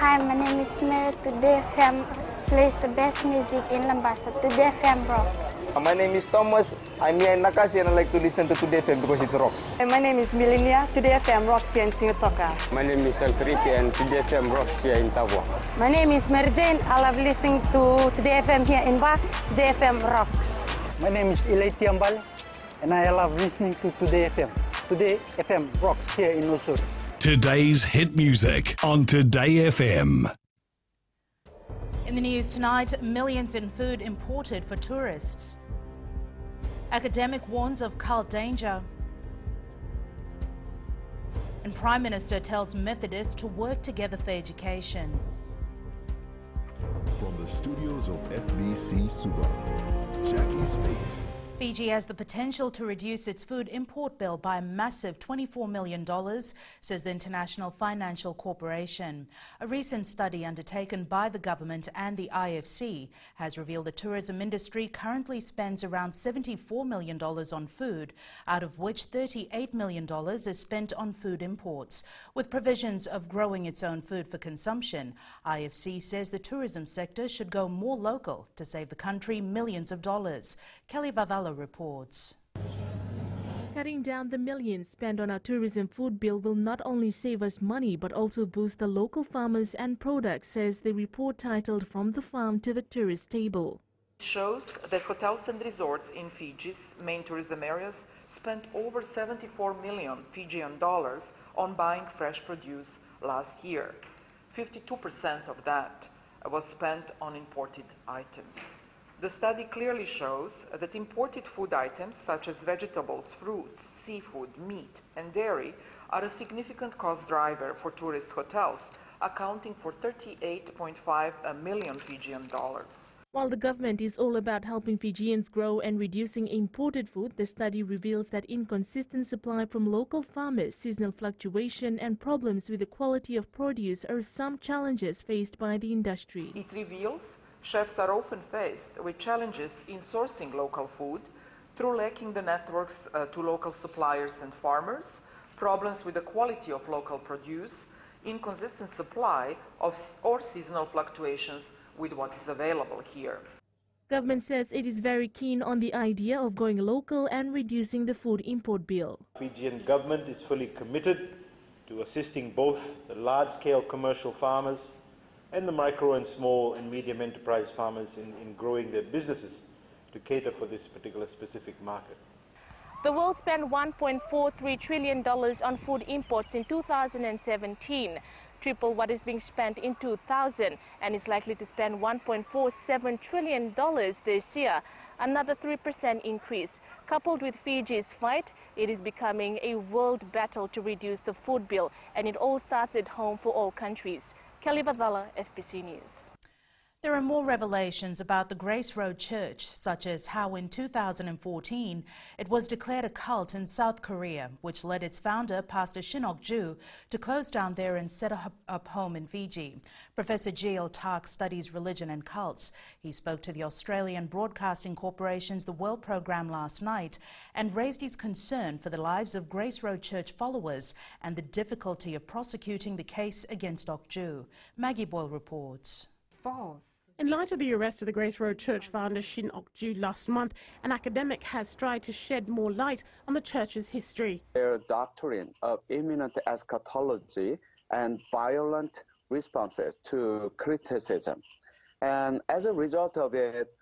Hi, my name is Mary. Today FM plays the best music in Lambasa. Today FM rocks. My name is Thomas. I'm here in Nakasi and I like to listen to Today FM because it rocks. My name is Milenia. Today FM rocks here in Lautoka. My name is Alfriti and Today FM rocks here in Tabwa. My name is Mary Jane. I love listening to Today FM here in Ba. Today FM rocks. My name is Ilaiti Ambal and I love listening to Today FM. Today FM rocks here in Osur. Today's hit music on Today FM. In the news tonight, millions in food imported for tourists. Academic warns of cult danger. And Prime Minister tells Methodists to work together for education. From the studios of FBC Suva, Jackie Spate. Fiji has the potential to reduce its food import bill by a massive $24 million, says the International Financial Corporation. A recent study undertaken by the government and the IFC has revealed the tourism industry currently spends around $74 million on food, out of which $38 million is spent on food imports. With provisions of growing its own food for consumption, IFC says the tourism sector should go more local to save the country millions of dollars. Kelly Vavala reports. Cutting down the millions spent on our tourism food bill will not only save us money but also boost the local farmers and products, says the report titled From the Farm to the Tourist Table. It shows that hotels and resorts in Fiji's main tourism areas spent over 74 million Fijian dollars on buying fresh produce last year. 52% of that was spent on imported items. The study clearly shows that imported food items such as vegetables, fruits, seafood, meat and dairy are a significant cost driver for tourist hotels, accounting for 38.5 million Fijian dollars. While the government is all about helping Fijians grow and reducing imported food, the study reveals that inconsistent supply from local farmers, seasonal fluctuation and problems with the quality of produce are some challenges faced by the industry. It reveals chefs are often faced with challenges in sourcing local food through lacking the networks to local suppliers and farmers, problems with the quality of local produce, inconsistent supply or seasonal fluctuations with what is available here. Government says it is very keen on the idea of going local and reducing the food import bill. Fijian government is fully committed to assisting both the large-scale commercial farmers and the micro and small and medium enterprise farmers in growing their businesses to cater for this particular specific market. The world spent $1.43 trillion on food imports in 2017, triple what is being spent in 2000, and is likely to spend $1.47 trillion this year, another 3% increase. Coupled with Fiji's fight, it is becoming a world battle to reduce the food bill, and it all starts at home for all countries. Kelly Vadala, FBC News. There are more revelations about the Grace Road Church, such as how in 2014 it was declared a cult in South Korea, which led its founder, Pastor Shin Ok-ju, to close down there and set up home in Fiji. Professor G.L. Tak studies religion and cults. He spoke to the Australian Broadcasting Corporation's The World programme last night and raised his concern for the lives of Grace Road Church followers and the difficulty of prosecuting the case against Ok-ju. Maggie Boyle reports. False. In light of the arrest of the Grace Road Church founder Shin Ok-ju last month, an academic has tried to shed more light on the church's history. Their doctrine of imminent eschatology and violent responses to criticism. And as a result of it,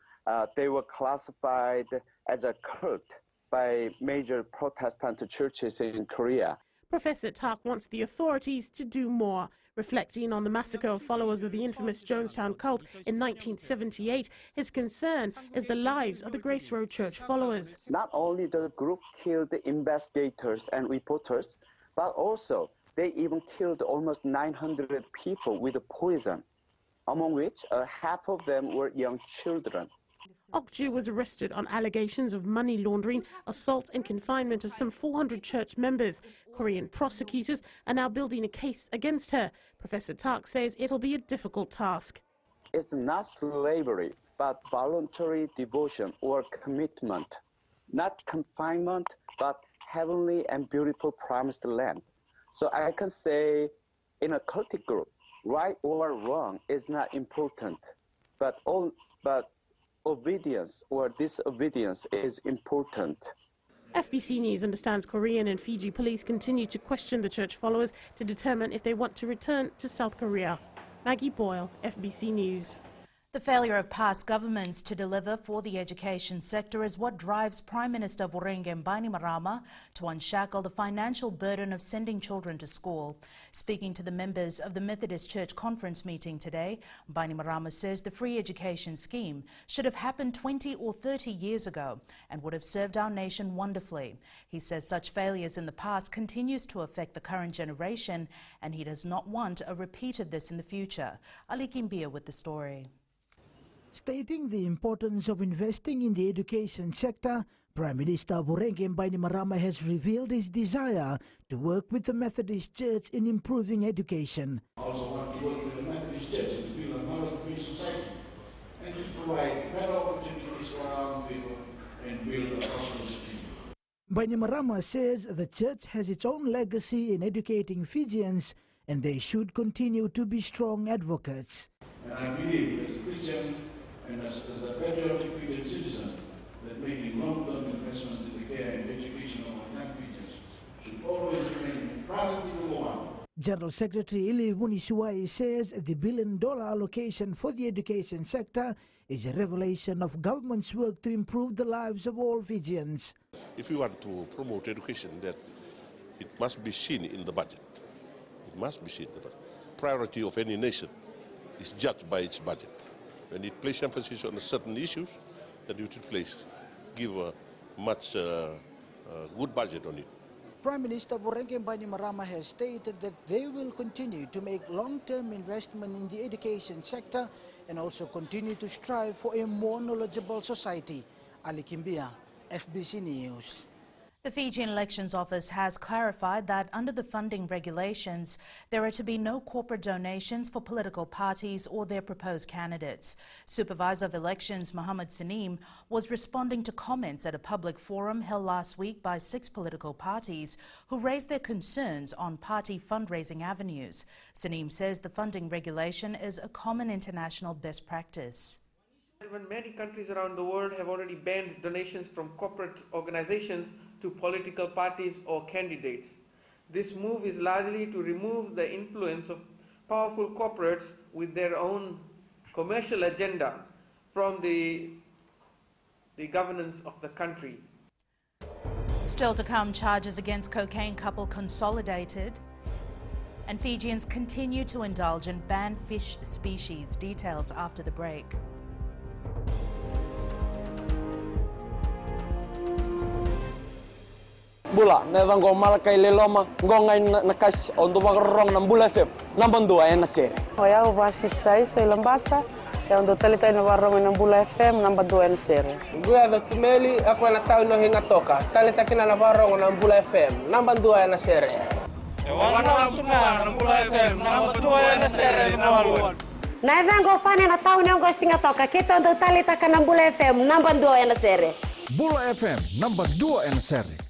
they were classified as a cult by major Protestant churches in Korea. Professor Tak wants the authorities to do more. Reflecting on the massacre of followers of the infamous Jonestown cult in 1978, his concern is the lives of the Grace Road Church followers. Not only the group killed the investigators and reporters, but also they even killed almost 900 people with poison, among which half of them were young children. Ok-ju was arrested on allegations of money laundering, assault and confinement of some 400 church members. Korean prosecutors are now building a case against her. Professor Tak says it'll be a difficult task. It's not slavery, but voluntary devotion or commitment. Not confinement, but heavenly and beautiful promised land. So I can say in a cultic group, right or wrong is not important, but obedience or disobedience is important. FBC News understands Korean and Fiji police continue to question the church followers to determine if they want to return to South Korea. Maggie Boyle, FBC News. The failure of past governments to deliver for the education sector is what drives Prime Minister Voreqe Bainimarama to unshackle the financial burden of sending children to school. Speaking to the members of the Methodist Church conference meeting today, Bainimarama says the free education scheme should have happened 20 or 30 years ago and would have served our nation wonderfully. He says such failures in the past continues to affect the current generation and he does not want a repeat of this in the future. Ali Kimbia with the story. Stating the importance of investing in the education sector, Prime Minister Voreqe Bainimarama has revealed his desire to work with the Methodist Church in improving education. I also want to work with the Methodist Church to build a knowledge-based society and to provide better opportunities for our people and build a prosperous future. Bainimarama says the church has its own legacy in educating Fijians and they should continue to be strong advocates. And I believe as a Christian and as a patriotic Fijian citizen that making long-term investments in the care and education of our young Fijians should always remain priority number one. General Secretary Ili Munisuai says the $1 billion allocation for the education sector is a revelation of government's work to improve the lives of all Fijians. If we want to promote education, that it must be seen in the budget. It must be seen in the budget. Priority of any nation is judged by its budget. When it places emphasis on certain issues, then it should give a much good budget on it. Prime Minister Voreqe Bainimarama has stated that they will continue to make long-term investment in the education sector and also continue to strive for a more knowledgeable society. Ali Kimbia, FBC News. The Fijian Elections Office has clarified that under the funding regulations, there are to be no corporate donations for political parties or their proposed candidates. Supervisor of Elections Mohammed Saneem was responding to comments at a public forum held last week by 6 political parties who raised their concerns on party fundraising avenues. Saneem says the funding regulation is a common international best practice. When many countries around the world have already banned donations from corporate organizations to political parties or candidates. This move is largely to remove the influence of powerful corporates with their own commercial agenda from the governance of the country. Still to come, charges against cocaine couple consolidated, and Fijians continue to indulge in banned fish species. Details after the break. Bula, neva ngo malakai leloma ngo ngai nakas ondo bagrong ng Bula FM nambang 2 na sere. Hoya ubasit sai lambasa ya ondo talita na barong ng Bula FM nambang 2 na sere. Gua do tumeli ako na tao no Lautoka. Talita kina na barong ng Bula FM nambang 2 na sere. Wana tuma ng Bula FM nambang 2 na sere maluan. Na vengo fane na tao ngo Lautoka kita ondo talita ka ng Bula FM nambang 2 na sere. Bula FM nambang 2 na sere.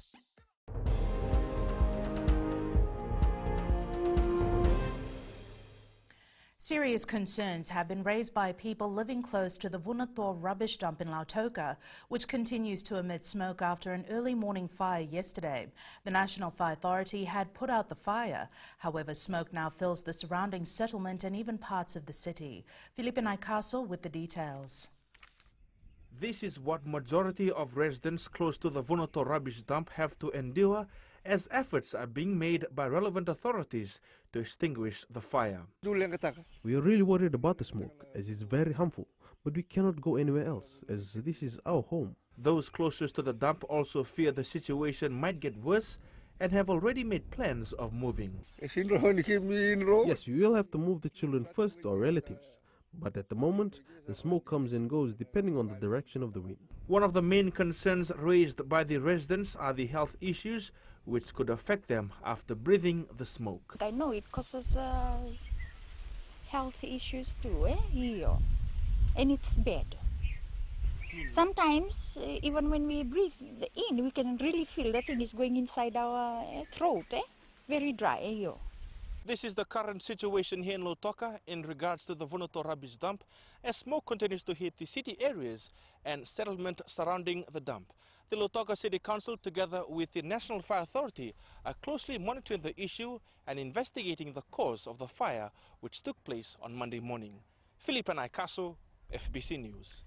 Serious concerns have been raised by people living close to the Vunator rubbish dump in Lautoka, which continues to emit smoke after an early morning fire yesterday. The National Fire Authority had put out the fire. However, smoke now fills the surrounding settlement and even parts of the city. Felipe Naikaso with the details. This is what majority of residents close to the Vunator rubbish dump have to endure as efforts are being made by relevant authorities to extinguish the fire. We are really worried about the smoke, as it's very harmful, but we cannot go anywhere else, as this is our home. Those closest to the dump also fear the situation might get worse and have already made plans of moving. Yes, we will have to move the children first to our relatives. But at the moment, the smoke comes and goes depending on the direction of the wind. One of the main concerns raised by the residents are the health issues which could affect them after breathing the smoke. I know it causes health issues too, and it's bad. Sometimes, even when we breathe in, we can really feel the thing is going inside our throat, very dry. This is the current situation here in Lautoka in regards to the Vunuto rubbish dump, as smoke continues to hit the city areas and settlement surrounding the dump. The Lautoka City Council, together with the National Fire Authority, are closely monitoring the issue and investigating the cause of the fire, which took place on Monday morning. Philip and Ikaso, FBC News.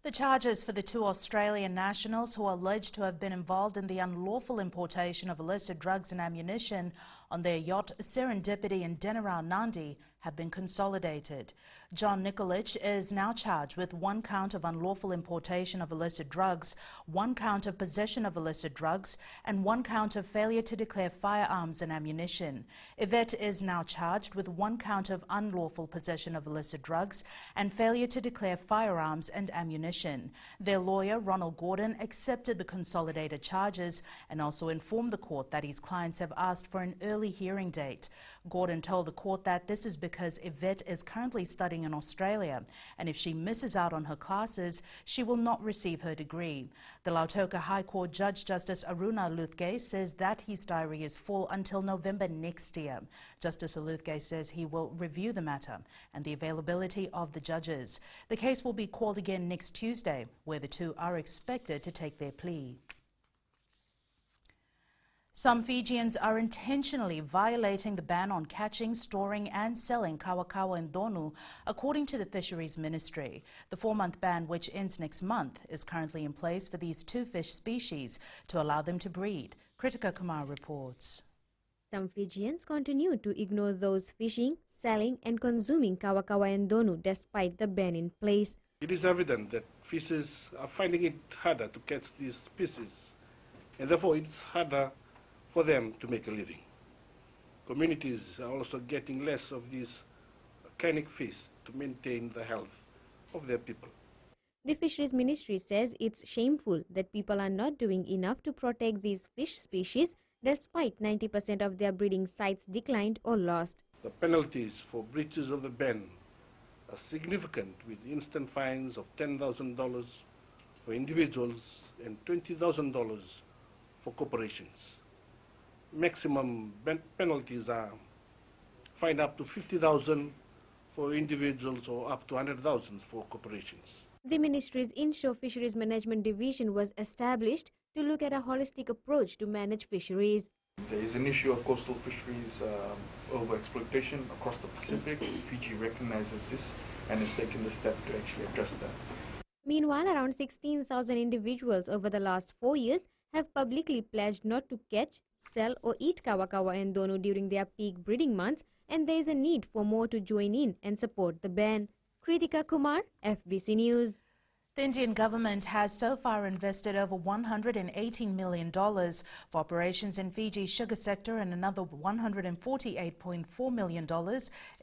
The charges for the 2 Australian nationals who are alleged to have been involved in the unlawful importation of illicit drugs and ammunition on their yacht Serendipity in Denarau, Nandi have been consolidated. John Nikolic is now charged with 1 count of unlawful importation of illicit drugs, 1 count of possession of illicit drugs, and 1 count of failure to declare firearms and ammunition. Yvette is now charged with 1 count of unlawful possession of illicit drugs and failure to declare firearms and ammunition. Their lawyer, Ronald Gordon, accepted the consolidated charges and also informed the court that his clients have asked for an early hearing date. Gordon told the court that this is because Yvette is currently studying in Australia, and if she misses out on her classes, she will not receive her degree. The Lautoka High Court Judge Justice Aruna Luthgay says that his diary is full until November next year. Justice Luthgay says he will review the matter and the availability of the judges. The case will be called again next Tuesday, where the two are expected to take their plea. Some Fijians are intentionally violating the ban on catching, storing and selling kawakawa and donu, according to the Fisheries Ministry. The 4-month ban, which ends next month, is currently in place for these 2 fish species to allow them to breed. Kritika Kumar reports. Some Fijians continue to ignore those fishing, selling and consuming kawakawa and donu despite the ban in place. It is evident that fishers are finding it harder to catch these species, and therefore it's harder for them to make a living. Communities are also getting less of these organic fish to maintain the health of their people. The Fisheries Ministry says it's shameful that people are not doing enough to protect these fish species despite 90% of their breeding sites declined or lost. The penalties for breaches of the ban are significant, with instant fines of $10,000 for individuals and $20,000 for corporations. Maximum penalties are fine up to $50,000 for individuals or up to $100,000 for corporations. The ministry's Inshore Fisheries Management Division was established to look at a holistic approach to manage fisheries. There is an issue of coastal fisheries overexploitation across the Pacific. Fiji recognizes this and has taken the step to actually address that. Meanwhile, around 16,000 individuals over the last 4 years have publicly pledged not to catch, sell or eat kawakawa and donu during their peak breeding months, and there is a need for more to join in and support the ban. Kritika Kumar, FBC News. The Indian government has so far invested over $118 million for operations in Fiji's sugar sector, and another $148.4 million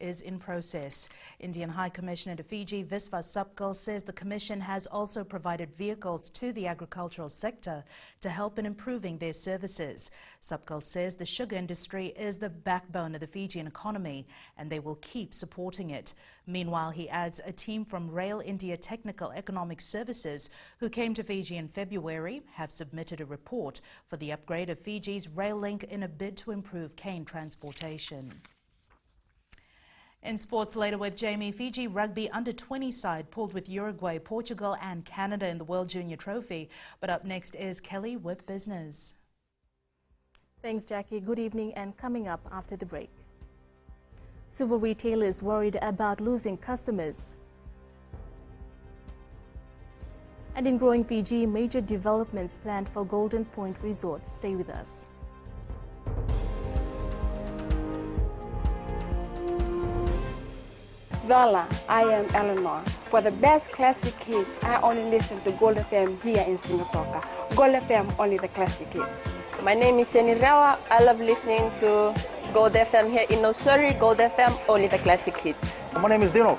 is in process. Indian High Commissioner to Fiji, Visva Sapkal, says the Commission has also provided vehicles to the agricultural sector to help in improving their services. Sapkal says the sugar industry is the backbone of the Fijian economy and they will keep supporting it. Meanwhile, he adds a team from Rail India Technical Economic Services who came to Fiji in February have submitted a report for the upgrade of Fiji's rail link in a bid to improve cane transportation. In sports later with Jamie, Fiji Rugby under-20 side pulled with Uruguay, Portugal and Canada in the World Junior Trophy. But up next is Kelly with business. Thanks, Jackie. Good evening, and coming up after the break. Suva retailers worried about losing customers. And in growing Fiji, major developments planned for Golden Point Resort. Stay with us. Lola, I am Eleanor. For the best classic hits, I only listen to Gold FM here in Singapore. Gold FM, only the classic hits. My name is Jenny Rawa. I love listening to Gold FM here in Nosuri. Gold FM, only the classic hits. My name is Dino.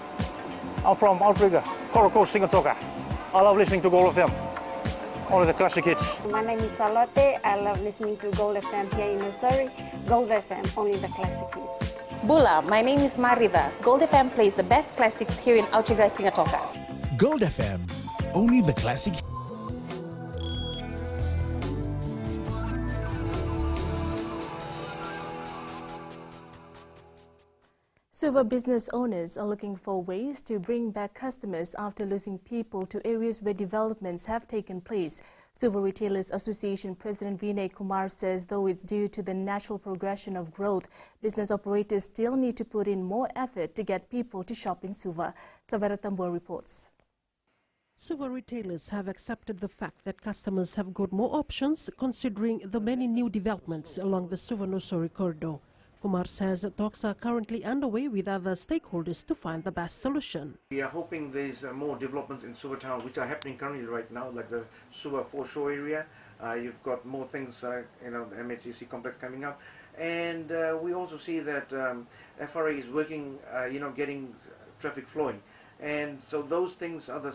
I'm from Outrigger, Coral Coast, Singatoka. I love listening to Gold FM, only the classic hits. My name is Salote. I love listening to Gold FM here in Nosuri. Gold FM, only the classic hits. Bula, my name is Marida. Gold FM plays the best classics here in Outrigger, Singatoka. Gold FM, only the classic. Suva business owners are looking for ways to bring back customers after losing people to areas where developments have taken place. Suva Retailers Association President Vinay Kumar says though it's due to the natural progression of growth, business operators still need to put in more effort to get people to shop in Suva. Savara Tambor reports. Suva retailers have accepted the fact that customers have got more options considering the many new developments along the Suva-Nosori corridor. Kumar says talks are currently underway with other stakeholders to find the best solution. We are hoping there's more developments in Suva town which are happening currently right now, like the Suva foreshore area. You've got more things, the MHCC complex coming up. And we also see that FRA is working, getting traffic flowing. And so those things are the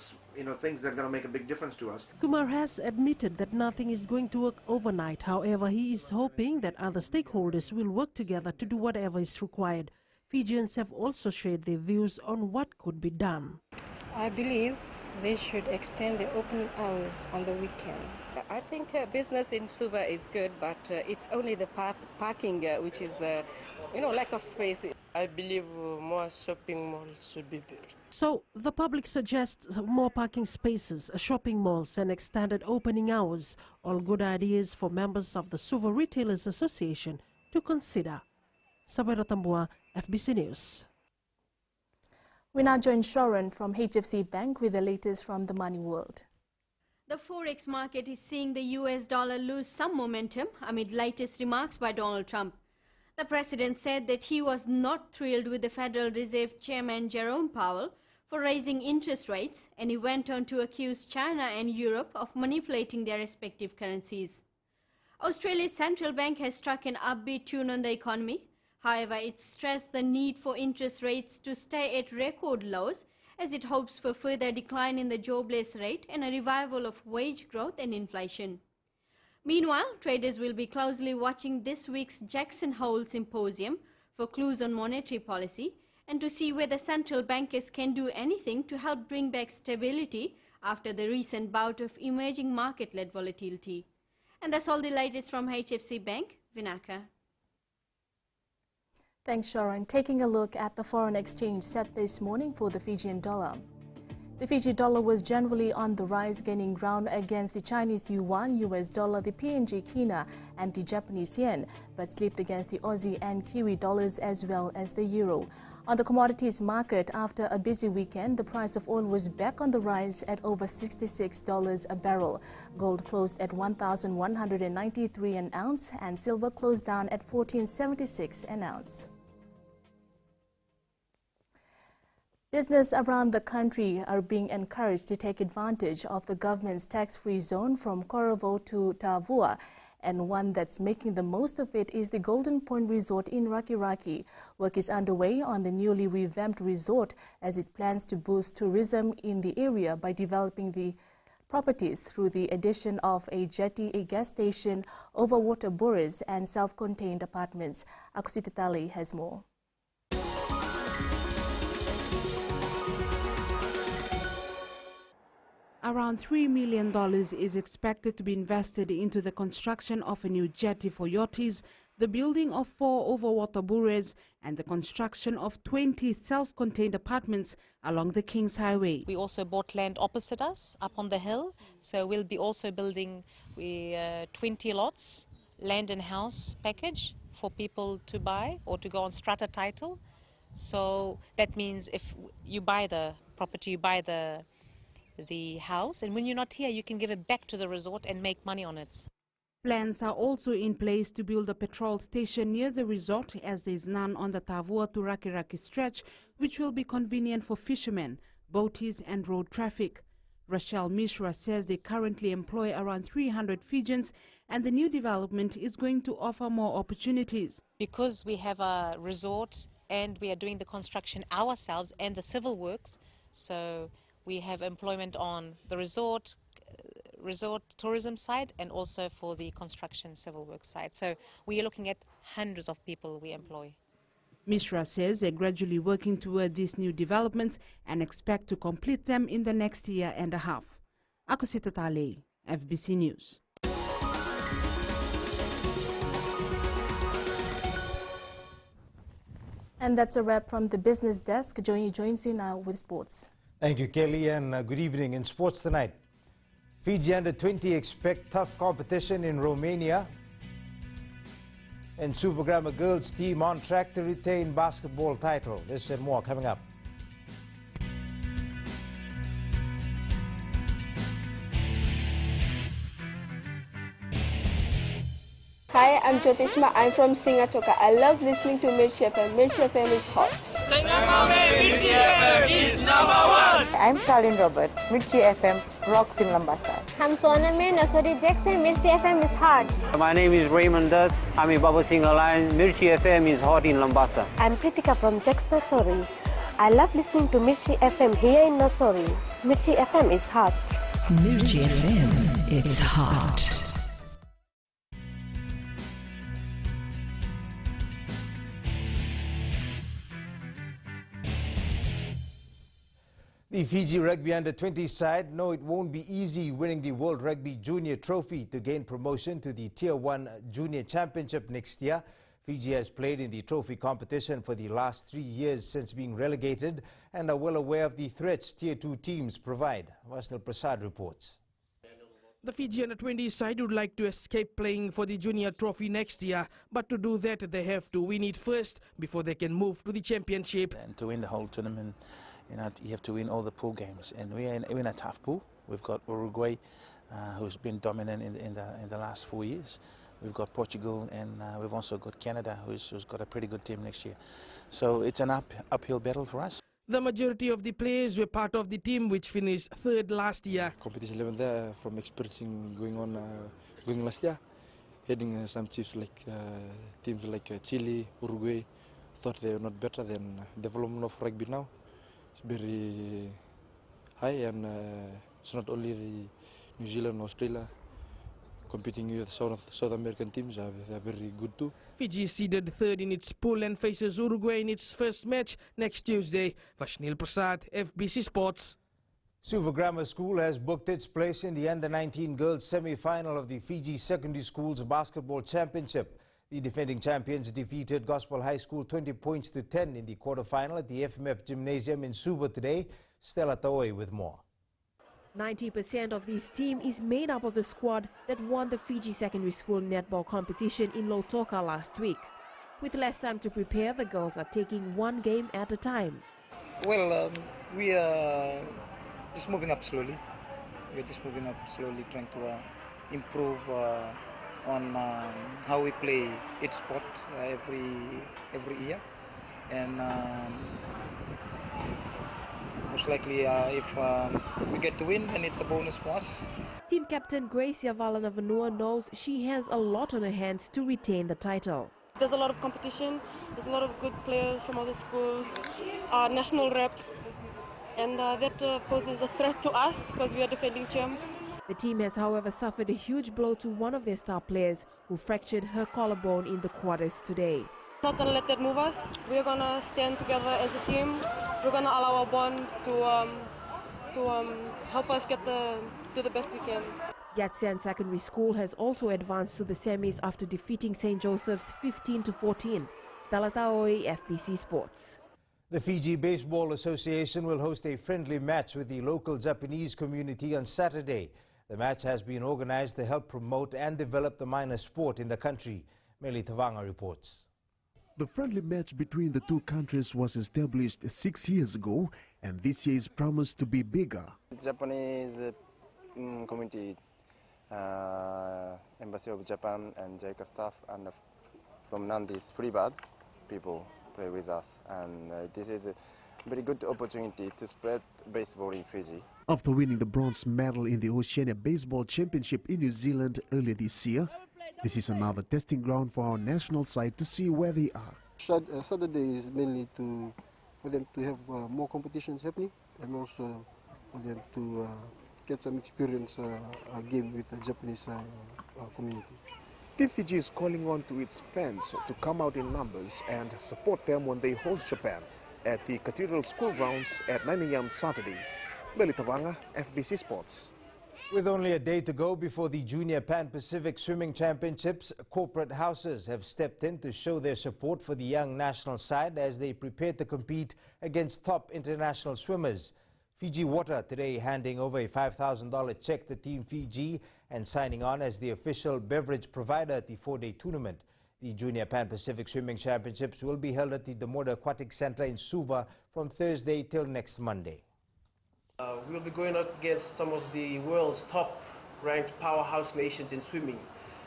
things that are going to make a big difference to us. Kumar has admitted that nothing is going to work overnight. However, he is hoping that other stakeholders will work together to do whatever is required. Fijians have also shared their views on what could be done. I believe they should extend the opening hours on the weekend. I think business in Suva is good, but it's only the parking which is, lack of space. I believe more shopping malls should be built. So the public suggests more parking spaces, shopping malls and extended opening hours. All good ideas for members of the Suva Retailers Association to consider. Sabera Tambua, FBC News. We now join Sharon from HFC Bank with the latest from the money world. The forex market is seeing the US dollar lose some momentum amid latest remarks by Donald Trump. The president said that he was not thrilled with the Federal Reserve Chairman Jerome Powell for raising interest rates, and he went on to accuse China and Europe of manipulating their respective currencies. Australia's central bank has struck an upbeat tune on the economy. However, it stressed the need for interest rates to stay at record lows as it hopes for further decline in the jobless rate and a revival of wage growth and inflation. Meanwhile, traders will be closely watching this week's Jackson Hole Symposium for clues on monetary policy and to see whether central bankers can do anything to help bring back stability after the recent bout of emerging market-led volatility. And that's all the latest from HFC Bank, Vinaka. Thanks, Sharon. Taking a look at the foreign exchange set this morning for the Fijian dollar. The Fiji dollar was generally on the rise, gaining ground against the Chinese yuan, US dollar, the PNG kina and the Japanese yen, but slipped against the Aussie and Kiwi dollars as well as the euro. On the commodities market, after a busy weekend, the price of oil was back on the rise at over $66 a barrel. Gold closed at $1,193 an ounce and silver closed down at $14.76 an ounce. Business around the country are being encouraged to take advantage of the government's tax-free zone from Korovo to Tavua, and one that's making the most of it is the Golden Point Resort in Raki. Work is underway on the newly revamped resort as it plans to boost tourism in the area by developing the properties through the addition of a jetty, a gas station, overwater borers and self-contained apartments. Akusita Tali has more. Around $3 million is expected to be invested into the construction of a new jetty for yachties, the building of 4 overwater borers, and the construction of 20 self-contained apartments along the Kings Highway. We also bought land opposite us, up on the hill, so we'll be also building 20 lots, land and house package for people to buy or to go on strata title. So that means if you buy the property, you buy the house, and when you're not here you can give it back to the resort and make money on it. Plans are also in place to build a petrol station near the resort, as there is none on the Tavua to Raki stretch, which will be convenient for fishermen, boaties and road traffic. Rachel Mishra says they currently employ around 300 Fijians, and the new development is going to offer more opportunities. Because we have a resort and we are doing the construction ourselves and the civil works, so we have employment on the resort tourism side and also for the construction civil works side. So we are looking at hundreds of people we employ. Mishra says they're gradually working toward these new developments and expect to complete them in the next year and a half. Akusita Tale, FBC News. And that's a wrap from the business desk. Johnny joins you now with sports. Thank you, Kelly, and good evening. In sports tonight, Fiji under-20 expect tough competition in Romania. And Suva Grammar girls team on track to retain basketball title. This and more coming up. Hi, I'm Jyotishma. I'm from Singatoka. I love listening to Mirchi FM. Mirchi FM is hot. Mirchi FM is #1. I'm Charlene Robert. Mirchi FM rocks in Lambasa. I'm Soname Nasori Jackson. Mirchi FM is hot. My name is Raymond Dutt. I'm in Baba Singh Alliance. Mirchi FM is hot in Lambasa. I'm Pritika from Jax Nasori. I love listening to Mirchi FM here in Nasori. Mirchi FM is hot. Mirchi FM, it's hot. The Fiji Rugby under-20 side know it won't be easy winning the World Rugby Junior Trophy to gain promotion to the Tier 1 Junior Championship next year. Fiji has played in the trophy competition for the last 3 years since being relegated and are well aware of the threats Tier 2 teams provide. Vasnil Prasad reports. The Fiji under-20 side would like to escape playing for the Junior Trophy next year, but to do that they have to win it first before they can move to the championship. And to win the whole tournament, you have to win all the pool games, and we're in a tough pool. We've got Uruguay, who's been dominant in the last 4 years. We've got Portugal, and we've also got Canada, who's got a pretty good team next year. So it's an uphill battle for us. The majority of the players were part of the team which finished third last year. Competition level there, from experiencing going last year, heading some teams like Chile, Uruguay, thought they were not better than development of rugby now. It's very high, and it's not only New Zealand, Australia competing with South American teams. They're very good too. Fiji is seeded third in its pool and faces Uruguay in its first match next Tuesday. Vashnil Prasad, FBC Sports. Suva Grammar School has booked its place in the under-19 girls semi-final of the Fiji Secondary Schools Basketball Championship. The defending champions defeated Gospel High School 20 points to 10 in the quarterfinal at the FMF Gymnasium in Suva today. Stella Taoi with more. 90% of this team is made up of the squad that won the Fiji Secondary School netball competition in Lautoka last week. With less time to prepare, the girls are taking one game at a time. Well, we are just moving up slowly. We're just moving up slowly, trying to improve on how we play each sport every year, and most likely if we get to win, then it's a bonus for us. Team captain Gracia Valanavanua knows she has a lot on her hands to retain the title. There's a lot of competition, there's a lot of good players from other schools, national reps, and that poses a threat to us because we are defending champs. The team has, however, suffered a huge blow to one of their star players who fractured her collarbone in the quarters today. Not going to let that move us. We're going to stand together as a team. We're going to allow our bond to help us do the best we can. Yatsen Secondary School has also advanced to the semis after defeating St. Joseph's 15-14. Stella Taoi, FBC Sports. The Fiji Baseball Association will host a friendly match with the local Japanese community on Saturday. The match has been organized to help promote and develop the minor sport in the country. Meli Tavanga reports. The friendly match between the two countries was established 6 years ago, and this year is promised to be bigger. The Japanese community, Embassy of Japan and JICA staff, and from Nandi's Freebird people play with us, and this is a very good opportunity to spread baseball in Fiji. After winning the bronze medal in the Oceania Baseball Championship in New Zealand earlier this year, this is another testing ground for our national side to see where they are. Saturday is mainly for them to have more competitions happening, and also for them to get some experience game with the Japanese community. Team Fiji is calling on to its fans to come out in numbers and support them when they host Japan at the Cathedral School grounds at 9 a.m. Saturday. Meli Tavanga, FBC Sports. With only a day to go before the Junior Pan-Pacific Swimming Championships, corporate houses have stepped in to show their support for the young national side as they prepare to compete against top international swimmers. Fiji Water today handing over a $5,000 check to Team Fiji and signing on as the official beverage provider at the four-day tournament. The Junior Pan-Pacific Swimming Championships will be held at the Demoda Aquatic Center in Suva from Thursday till next Monday. We'll be going up against some of the world's top-ranked powerhouse nations in swimming.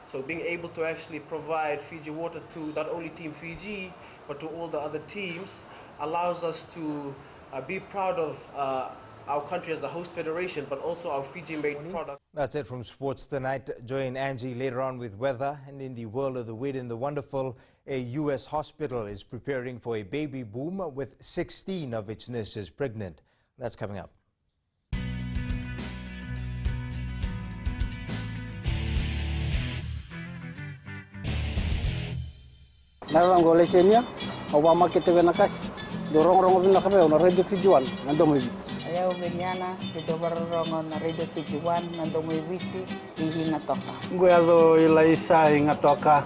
So being able to actually provide Fiji Water to not only Team Fiji, but to all the other teams allows us to be proud of our country as the host federation, but also our Fiji-made product. That's it from sports tonight. Join Angie later on with weather. And in the world of the weird and the wonderful, a U.S. hospital is preparing for a baby boom with 16 of its nurses pregnant. That's coming up. Narang golesenya, Obama kita nakas, dorong bina kape on Radio Fiji One, nandong ibit. Ayaw benyana, dito barong on Radio Fiji One, nandong ibisi, hindi natoka. Guado ilaisa ingatoka,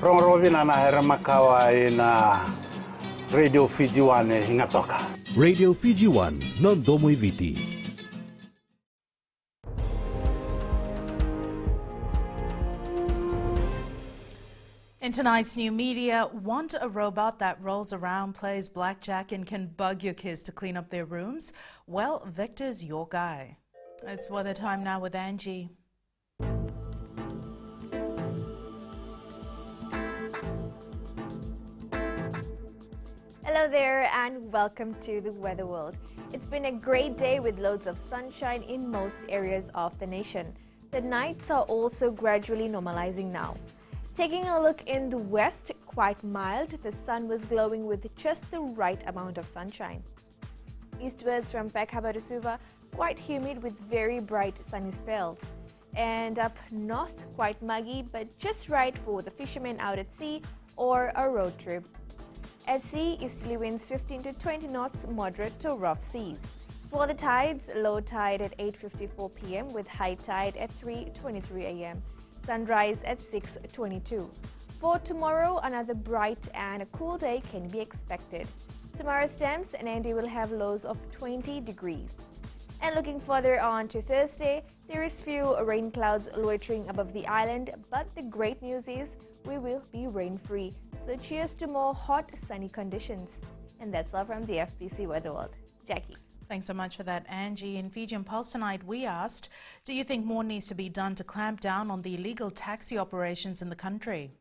rong bina na heramakawa ina Radio Fiji One ingatoka. Radio Fiji One, nandong ibiti. In tonight's new media, want a robot that rolls around, plays blackjack, and can bug your kids to clean up their rooms? Well, Victor's your guy. It's weather time now with Angie. Hello there and welcome to the Weather World. It's been a great day with loads of sunshine in most areas of the nation. The nights are also gradually normalizing now. Taking a look in the west, quite mild, the sun was glowing with just the right amount of sunshine. Eastwards from Pekaba to Suva, quite humid with very bright sunny spells. And up north, quite muggy but just right for the fishermen out at sea or a road trip. At sea, easterly winds 15 to 20 knots, moderate to rough seas. For the tides, low tide at 8:54 p.m. with high tide at 3:23 a.m. Sunrise at 6:22. For tomorrow, another bright and a cool day can be expected. Tomorrow's temps, Nandi will have lows of 20 degrees. And looking further on to Thursday, there is few rain clouds loitering above the island, but the great news is we will be rain-free. So cheers to more hot, sunny conditions. And that's all from the FBC Weather World. Jackie. Thanks so much for that, Angie. In Fiji and Pulse tonight, we asked, do you think more needs to be done to clamp down on the illegal taxi operations in the country?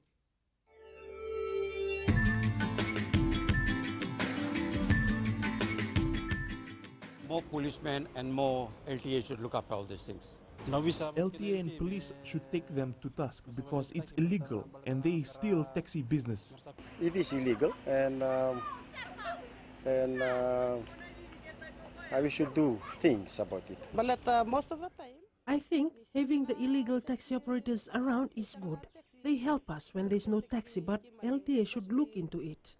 More policemen and more LTA should look after all these things. LTA and police should take them to task because it's illegal and they steal taxi business. It is illegal and we should do things about it. But most of the time, I think having the illegal taxi operators around is good. They help us when there's no taxi, but LTA should look into it.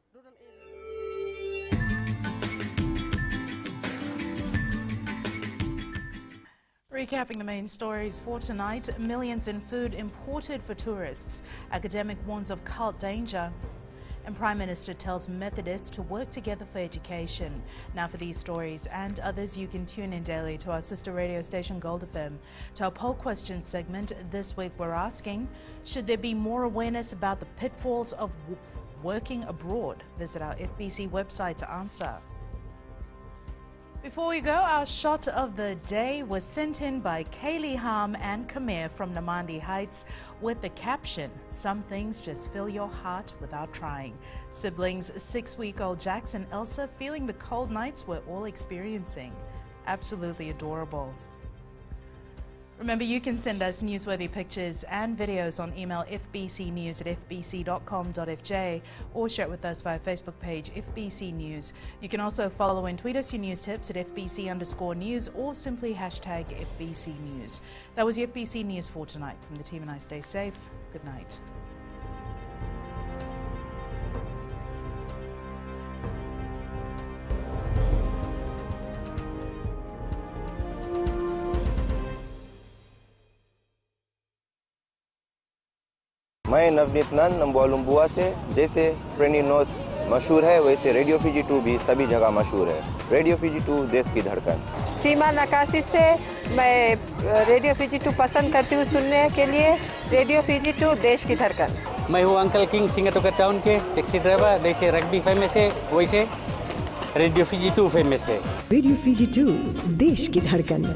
Recapping the main stories for tonight, millions in food imported for tourists. Academic warns of cult danger. And Prime Minister tells Methodists to work together for education. Now for these stories and others, you can tune in daily to our sister radio station Gold FM. To our poll question segment, this week we're asking, should there be more awareness about the pitfalls of working abroad? Visit our FBC website to answer. Before we go, our shot of the day was sent in by Kaylee Harm and Kamir from Namandi Heights with the caption, "Some things just fill your heart without trying." Siblings 6-week-old Jax and Elsa feeling the cold nights we're all experiencing. Absolutely adorable. Remember, you can send us newsworthy pictures and videos on email fbcnews@fbc.com.fj or share it with us via Facebook page FBC News. You can also follow and tweet us your news tips at FBC_news or simply hashtag FBC News. That was your FBC News for tonight. From the team and I, stay safe. Good night. मैं नवनीत नंद नम्बुआ से। जैसे प्रेनी note मशहूर है वैसे radio Fiji 2 भी सभी जगह मशहूर है। रेडियो फिजी 2 देश की धड़कन। सीमा नकाशी से मैं रेडियो फिजी 2 पसंद करती हूँ सुनने के लिए। रेडियो फिजी 2 देश की धड़कन। मैं हूँ अंकल किंग सिंगाटोका टाउन के टैक्सी ड्राइवर। जैसे रग्बी फेमस है वैसे रेडियो फिजी 2 फेमस है। रेडियो फिजी 2 देश की धड़कन।